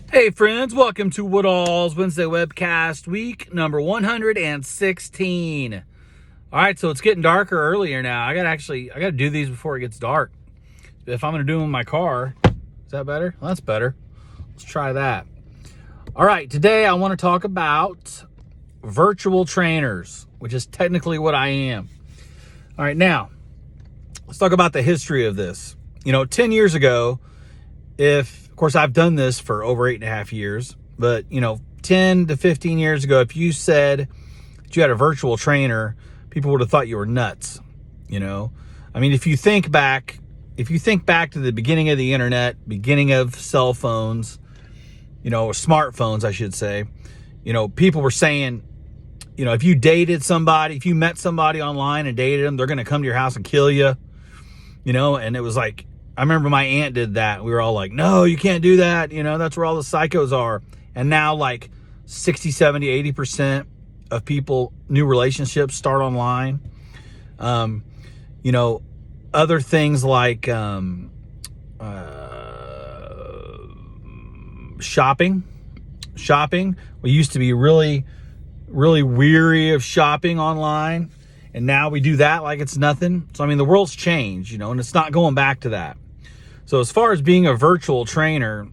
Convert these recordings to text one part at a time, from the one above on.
Hey friends, welcome to Woodall's Wednesday Webcast, week number 116. All right, so it's getting darker earlier now. I gotta do these before it gets dark. If I'm gonna do them in my car, is that better? Well, that's better. Let's try that. All right, today I want to talk about virtual trainers, which is technically what I am. All right, now let's talk about the history of this. 10 years ago, of course, I've done this for over 8.5 years, but 10 to 15 years ago, if you said that you had a virtual trainer, people would have thought you were nuts. If you think back to the beginning of the internet, beginning of cell phones, or smartphones, I should say, people were saying, if you dated somebody, if you met somebody online and dated them, they're going to come to your house and kill you, and it was like, I remember my aunt did that. We were all like, no, you can't do that. That's where all the psychos are. And now like 60, 70, 80% of people, new relationships start online. Other things like shopping. We used to be really, really weary of shopping online. And now we do that like it's nothing. So, the world's changed, and it's not going back to that. So as far as being a virtual trainer,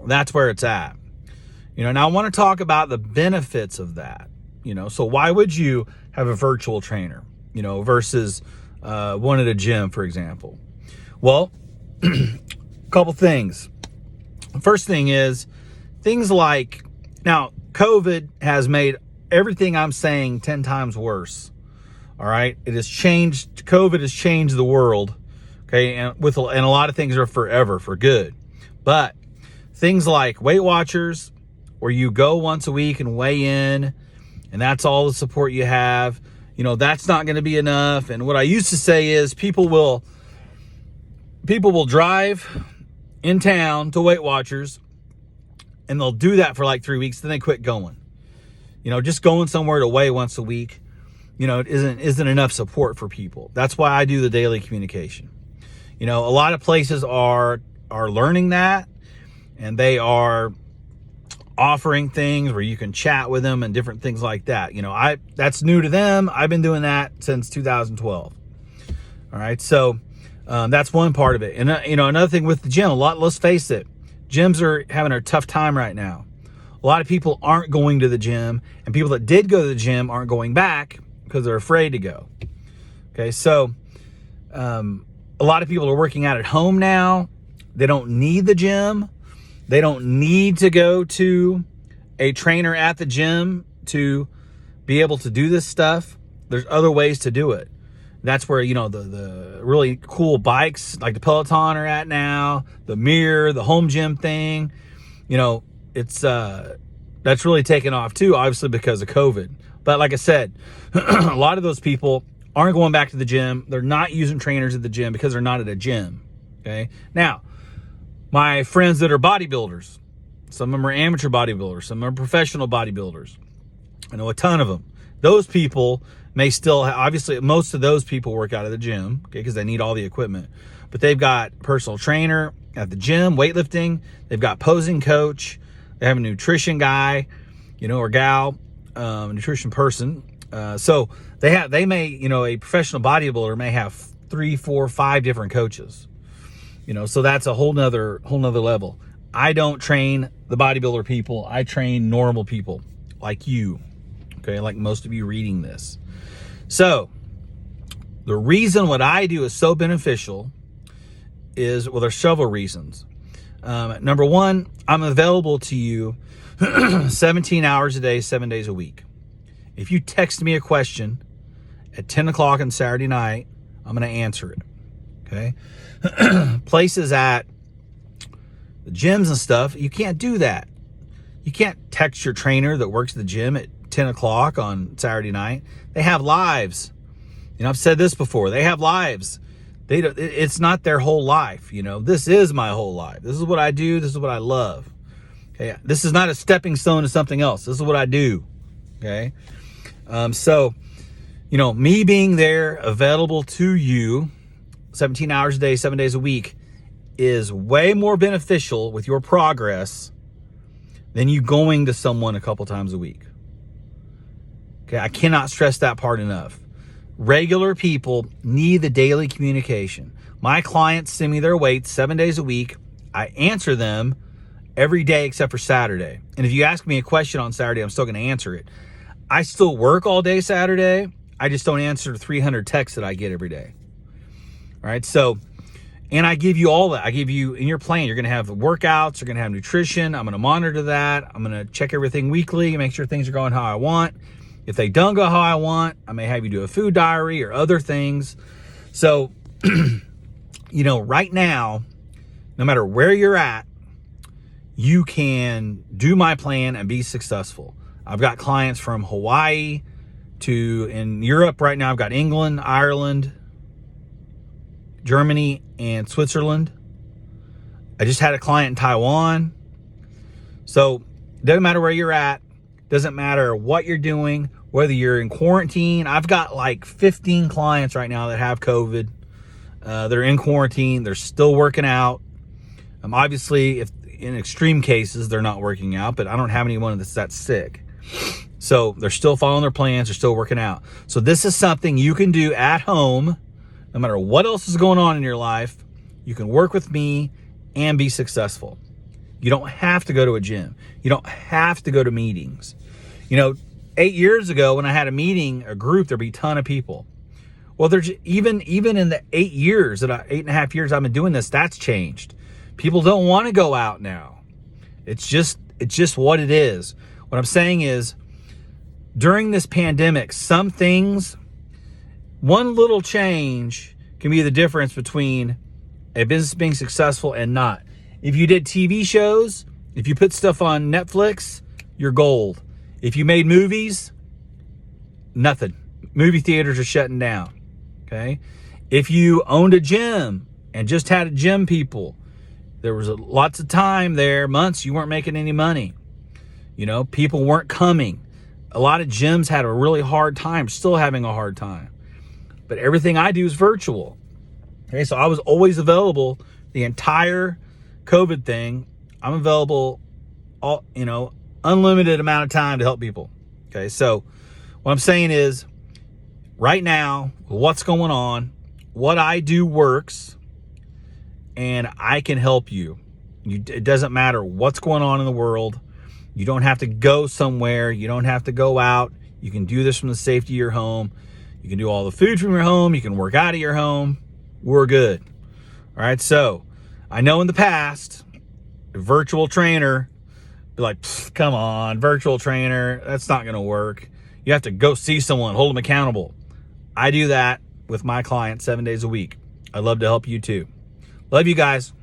that's where it's at. Now I want to talk about the benefits of that. So why would you have a virtual trainer, versus one at a gym, for example? Well, a couple things. First thing is things like, now COVID has made everything I'm saying 10 times worse. All right. COVID has changed the world. Okay, and a lot of things are forever, for good. But things like Weight Watchers, where you go once a week and weigh in, and that's all the support you have, that's not going to be enough. And what I used to say is people will drive in town to Weight Watchers, and they'll do that for like 3 weeks, then they quit going. Just going somewhere to weigh once a week, it isn't enough support for people. That's why I do the daily communication. A lot of places are learning that, and they are offering things where you can chat with them and different things like that. That's new to them. I've been doing that since 2012. All right. So, that's one part of it. And, another thing with the gym, let's face it, gyms are having a tough time right now. A lot of people aren't going to the gym, and people that did go to the gym aren't going back because they're afraid to go. Okay. So, a lot of people are working out at home now. They don't need the gym. They don't need to go to a trainer at the gym to be able to do this stuff. There's other ways to do it. That's where, the really cool bikes like the Peloton are at now, the Mirror, the home gym thing. It's that's really taken off too, obviously because of COVID. But like I said, a lot of those people aren't going back to the gym. They're not using trainers at the gym because they're not at a gym. Okay. Now, my friends that are bodybuilders, some of them are amateur bodybuilders, some are professional bodybuilders. I know a ton of them. Those people may still obviously most of those people work out at the gym, okay, because they need all the equipment. But they've got personal trainer at the gym, weightlifting. They've got posing coach. They have a nutrition guy, or gal, nutrition person. So they may, a professional bodybuilder may have 3, 4, 5 different coaches, so that's a whole nother level. I don't train the bodybuilder people. I train normal people like you. Okay. Like most of you reading this. So the reason what I do is so beneficial is, there's several reasons. Number one, I'm available to you 17 hours a day, 7 days a week. If you text me a question at 10 o'clock on Saturday night, I'm going to answer it. Okay. Places at the gyms and stuff, you can't do that. You can't text your trainer that works at the gym at 10 o'clock on Saturday night. They have lives. I've said this before. They have lives. It's not their whole life. This is my whole life. This is what I do. This is what I love. Okay. This is not a stepping stone to something else. This is what I do. Okay. So, me being there available to you 17 hours a day, 7 days a week is way more beneficial with your progress than you going to someone a couple times a week. Okay, I cannot stress that part enough. Regular people need the daily communication. My clients send me their weights 7 days a week. I answer them every day except for Saturday. And if you ask me a question on Saturday, I'm still going to answer it. I still work all day Saturday. I just don't answer 300 texts that I get every day. All right, so, and I give you all that. I give you, in your plan, you're going to have workouts, you're going to have nutrition. I'm going to monitor that. I'm going to check everything weekly, make sure things are going how I want. If they don't go how I want, I may have you do a food diary or other things. So, right now, no matter where you're at, you can do my plan and be successful. I've got clients from Hawaii to in Europe right now. I've got England, Ireland, Germany, and Switzerland. I just had a client in Taiwan. So it doesn't matter where you're at. Doesn't matter what you're doing, whether you're in quarantine. I've got like 15 clients right now that have COVID. They're in quarantine. They're still working out. Obviously, if in extreme cases, they're not working out, but I don't have anyone that's sick. So they're still following their plans. They're still working out. So this is something you can do at home, no matter what else is going on in your life. You can work with me and be successful. You don't have to go to a gym. You don't have to go to meetings. 8 years ago when I had a group, there'd be a ton of people. Well, there's even in the 8.5 years I've been doing this, that's changed. People don't want to go out now. It's just what it is. What I'm saying is, during this pandemic, some things, one little change can be the difference between a business being successful and not. If you did TV shows, if you put stuff on Netflix, you're gold. If you made movies, nothing. Movie theaters are shutting down. Okay? If you owned a gym and just had gym people, there was lots of time there, months, you weren't making any money. People weren't coming. A lot of gyms had a really hard time, still having a hard time. But everything I do is virtual. Okay, so I was always available the entire COVID thing. I'm available unlimited amount of time to help people. Okay, so what I'm saying is, right now, what's going on, what I do works, and I can help you. It doesn't matter what's going on in the world. You don't have to go somewhere. You don't have to go out. You can do this from the safety of your home. You can do all the food from your home. You can work out of your home. We're good. All right, so I know in the past, a virtual trainer, be like, come on, virtual trainer, that's not going to work. You have to go see someone, hold them accountable. I do that with my clients 7 days a week. I'd love to help you too. Love you guys.